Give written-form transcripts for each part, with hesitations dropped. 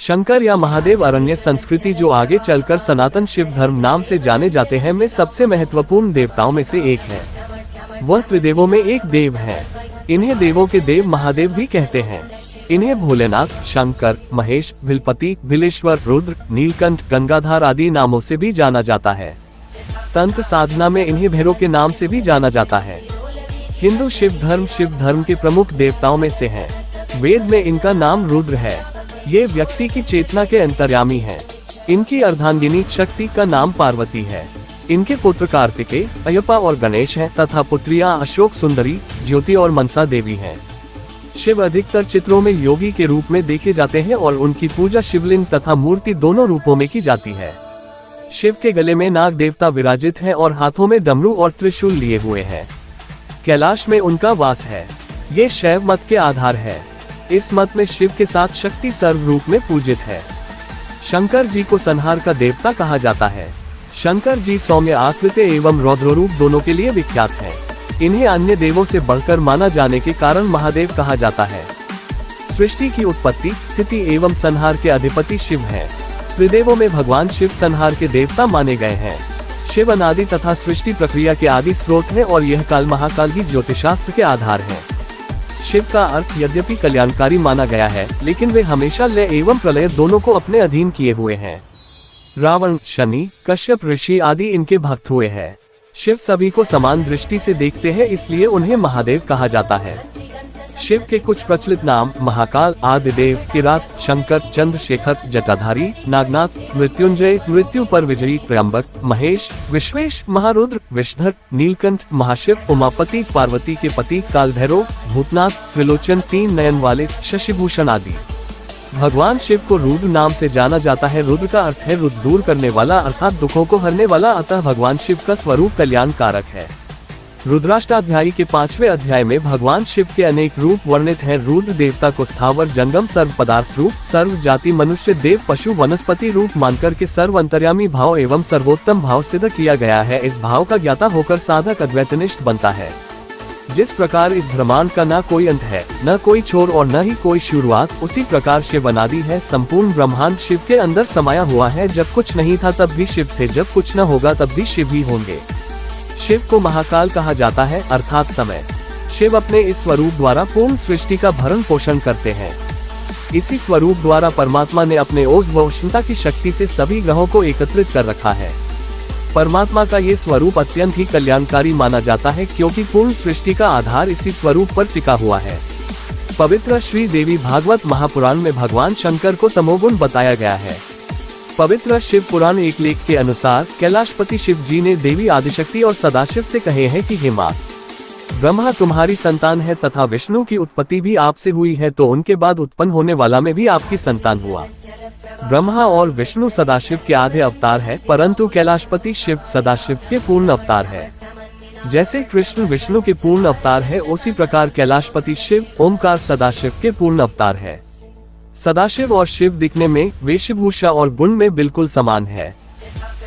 शंकर या महादेव अरण्य संस्कृति, जो आगे चलकर सनातन शिव धर्म नाम से जाने जाते हैं, में सबसे महत्वपूर्ण देवताओं में से एक है। वह त्रिदेवों में एक देव है। इन्हें देवों के देव महादेव भी कहते हैं। इन्हें भोलेनाथ, शंकर, महेश, भिलपति, भिलेश्वर, रुद्र, नीलकंठ, गंगाधार आदि नामों से भी जाना जाता है। तंत्र साधना में इन्हें भैरव के नाम से भी जाना जाता है। हिंदू शिव धर्म के प्रमुख देवताओं में से है। वेद में इनका नाम रुद्र है। ये व्यक्ति की चेतना के अंतर्यामी हैं। इनकी अर्धांगिनी शक्ति का नाम पार्वती है। इनके पुत्र कार्तिकेय, अयप्पा और गणेश हैं तथा पुत्रियां अशोक सुंदरी, ज्योति और मनसा देवी हैं। शिव अधिकतर चित्रों में योगी के रूप में देखे जाते हैं और उनकी पूजा शिवलिंग तथा मूर्ति दोनों रूपों में की जाती है। शिव के गले में नाग देवता विराजित है और हाथों में डमरू और त्रिशूल लिए हुए हैं। कैलाश में उनका वास है। ये शैव मत के आधार है। इस मत में शिव के साथ शक्ति सर्व रूप में पूजित है। शंकर जी को संहार का देवता कहा जाता है। शंकर जी सौम्य आकृति एवं रौद्र रूप दोनों के लिए विख्यात हैं। इन्हें अन्य देवों से बढ़कर माना जाने के कारण महादेव कहा जाता है। सृष्टि की उत्पत्ति, स्थिति एवं संहार के अधिपति शिव हैं। त्रिदेवों में भगवान शिव संहार के देवता माने गए हैं। शिव अनादि तथा सृष्टि प्रक्रिया के आदि स्रोत है और यह काल महाकाल की ज्योतिषशास्त्र के आधार है। शिव का अर्थ यद्यपि कल्याणकारी माना गया है, लेकिन वे हमेशा लय एवं प्रलय दोनों को अपने अधीन किए हुए हैं। रावण, शनि, कश्यप ऋषि आदि इनके भक्त हुए हैं। शिव सभी को समान दृष्टि से देखते हैं, इसलिए उन्हें महादेव कहा जाता है। शिव के कुछ प्रचलित नाम महाकाल, आदिदेव, किरात, शंकर, चंद्रशेखर, जटाधारी, नागनाथ, मृत्युंजय, मृत्यु पर विजयी, त्र्यंबक, महेश, विश्वेश, महारुद्र, विषधर, नीलकंठ, महाशिव, उमापति, पार्वती के पति, कालभैरव, भूतनाथ, त्रिलोचन, तीन नयन वाले, शशिभूषण आदि। भगवान शिव को रुद्र नाम से जाना जाता है। रुद्र का अर्थ है रुद्र, दूर करने वाला अर्थात दुखों को हरने वाला। अतः भगवान शिव का स्वरूप कल्याण कारक है। रुद्राष्टाध्यायी के 5वें अध्याय में भगवान शिव के अनेक रूप वर्णित हैं। रुद्र देवता को स्थावर जंगम सर्व पदार्थ रूप, सर्व जाति मनुष्य देव पशु वनस्पति रूप मानकर के सर्व अंतर्यामी भाव एवं सर्वोत्तम भाव सिद्ध किया गया है। इस भाव का ज्ञाता होकर साधक अद्वैतनिष्ठ बनता है। जिस प्रकार इस ब्रह्मांड का न कोई अंत है, न कोई छोर और न ही कोई शुरुआत, उसी प्रकार शिव अनादि है। संपूर्ण ब्रह्मांड शिव के अंदर समाया हुआ है। जब कुछ नहीं था तब भी शिव थे, जब कुछ न होगा तब भी शिव ही होंगे। शिव को महाकाल कहा जाता है, अर्थात समय। शिव अपने इस स्वरूप द्वारा पूर्ण सृष्टि का भरण पोषण करते हैं। इसी स्वरूप द्वारा परमात्मा ने अपने ओज व उष्णता की शक्ति से सभी ग्रहों को एकत्रित कर रखा है। परमात्मा का ये स्वरूप अत्यंत ही कल्याणकारी माना जाता है, क्योंकि पूर्ण सृष्टि का आधार इसी स्वरूप पर टिका हुआ है। पवित्र श्री देवी भागवत महापुराण में भगवान शंकर को तमोगुण बताया गया है। पवित्र शिव पुराण एक लेख के अनुसार कैलाशपति शिव जी ने देवी आदिशक्ति और सदाशिव से कहे हैं कि हे माँ, ब्रह्मा तुम्हारी संतान है तथा विष्णु की उत्पत्ति भी आपसे हुई है, तो उनके बाद उत्पन्न होने वाला में भी आपकी संतान हुआ। ब्रह्मा और विष्णु सदाशिव के आधे अवतार है, परंतु कैलाशपति शिव सदाशिव के पूर्ण अवतार है। जैसे कृष्ण विष्णु के पूर्ण अवतार है, उसी प्रकार कैलाशपति शिव ओमकार सदाशिव के पूर्ण अवतार है। सदाशिव और शिव दिखने में, वेशभूषा और गुण में बिल्कुल समान है।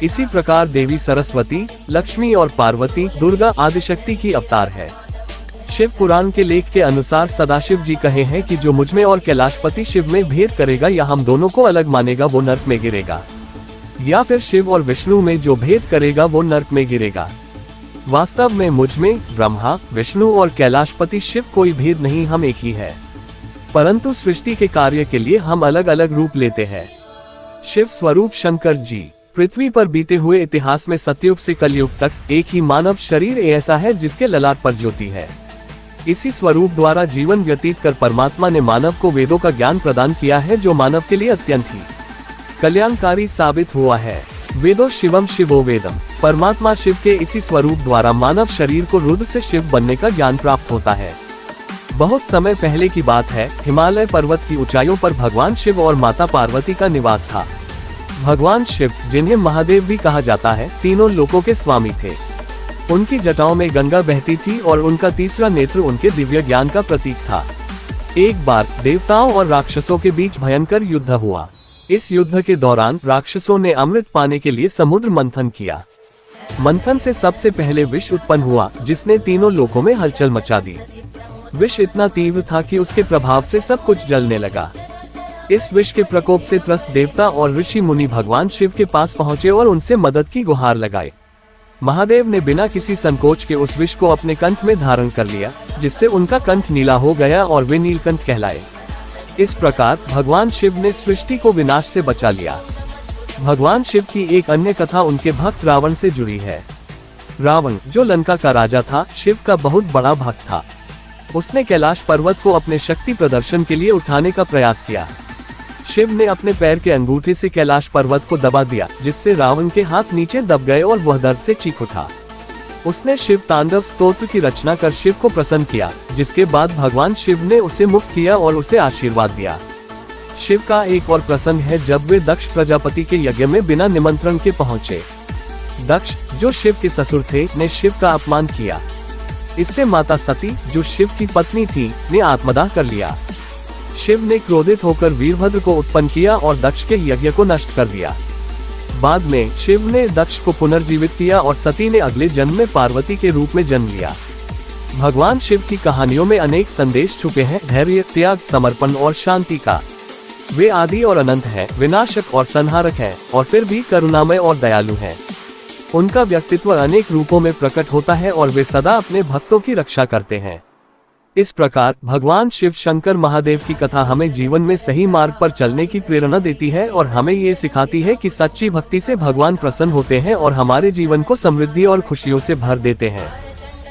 इसी प्रकार देवी सरस्वती, लक्ष्मी और पार्वती, दुर्गा आदिशक्ति की अवतार है। शिव पुराण के लेख के अनुसार सदाशिव जी कहे हैं कि जो मुझमें और कैलाशपति शिव में भेद करेगा या हम दोनों को अलग मानेगा वो नरक में गिरेगा, या फिर शिव और विष्णु में जो भेद करेगा वो नरक में गिरेगा। वास्तव में मुझमें ब्रह्मा, विष्णु और कैलाशपति शिव कोई भेद नहीं, हम एक ही है, परंतु सृष्टि के कार्य के लिए हम अलग अलग रूप लेते हैं। शिव स्वरूप शंकर जी पृथ्वी पर बीते हुए इतिहास में सतयुग से कलयुग तक एक ही मानव शरीर ऐसा है जिसके ललाट पर ज्योति है। इसी स्वरूप द्वारा जीवन व्यतीत कर परमात्मा ने मानव को वेदों का ज्ञान प्रदान किया है, जो मानव के लिए अत्यंत ही कल्याणकारी साबित हुआ है। वेदो शिवम शिवो वेदम। परमात्मा शिव के इसी स्वरूप द्वारा मानव शरीर को रुद्र से शिव बनने का ज्ञान प्राप्त होता है। बहुत समय पहले की बात है, हिमालय पर्वत की ऊंचाइयों पर भगवान शिव और माता पार्वती का निवास था। भगवान शिव, जिन्हें महादेव भी कहा जाता है, तीनों लोकों के स्वामी थे। उनकी जटाओं में गंगा बहती थी और उनका तीसरा नेत्र उनके दिव्य ज्ञान का प्रतीक था। एक बार देवताओं और राक्षसों के बीच भयंकर युद्ध हुआ। इस युद्ध के दौरान राक्षसों ने अमृत पाने के लिए समुद्र मंथन किया। मंथन से सबसे पहले विष उत्पन्न हुआ, जिसने तीनों लोकों में हलचल मचा दी। विष इतना तीव्र था कि उसके प्रभाव से सब कुछ जलने लगा। इस विष के प्रकोप से त्रस्त देवता और ऋषि मुनि भगवान शिव के पास पहुंचे और उनसे मदद की गुहार लगाई। महादेव ने बिना किसी संकोच के उस विष को अपने कंठ में धारण कर लिया, जिससे उनका कंठ नीला हो गया और वे नीलकंठ कहलाए। इस प्रकार भगवान शिव ने सृष्टि को विनाश से बचा लिया। भगवान शिव की एक अन्य कथा उनके भक्त रावण से जुड़ी है। रावण, जो लंका का राजा था, शिव का बहुत बड़ा भक्त था। उसने कैलाश पर्वत को अपने शक्ति प्रदर्शन के लिए उठाने का प्रयास किया। शिव ने अपने पैर के अंगूठे से कैलाश पर्वत को दबा दिया, जिससे रावण के हाथ नीचे दब गए और वह दर्द से चीख उठा। उसने शिव तांडव स्तोत्र की रचना कर शिव को प्रसन्न किया, जिसके बाद भगवान शिव ने उसे मुक्त किया और उसे आशीर्वाद दिया। शिव का एक और प्रसंग है जब वे दक्ष प्रजापति के यज्ञ में बिना निमंत्रण के पहुंचे। दक्ष, जो शिव के ससुर थे, ने शिव का अपमान किया। इससे माता सती, जो शिव की पत्नी थी, ने आत्मदाह कर लिया। शिव ने क्रोधित होकर वीरभद्र को उत्पन्न किया और दक्ष के यज्ञ को नष्ट कर दिया। बाद में शिव ने दक्ष को पुनर्जीवित किया और सती ने अगले जन्म में पार्वती के रूप में जन्म लिया। भगवान शिव की कहानियों में अनेक संदेश छुपे हैं, धैर्य, त्याग, समर्पण और शांति का। वे आदि और अनंत हैं, विनाशक और संहारक हैं, और फिर भी करुणामय और दयालु हैं। उनका व्यक्तित्व अनेक रूपों में प्रकट होता है और वे सदा अपने भक्तों की रक्षा करते हैं। इस प्रकार भगवान शिव शंकर महादेव की कथा हमें जीवन में सही मार्ग पर चलने की प्रेरणा देती है और हमें ये सिखाती है कि सच्ची भक्ति से भगवान प्रसन्न होते हैं और हमारे जीवन को समृद्धि और खुशियों से भर देते हैं।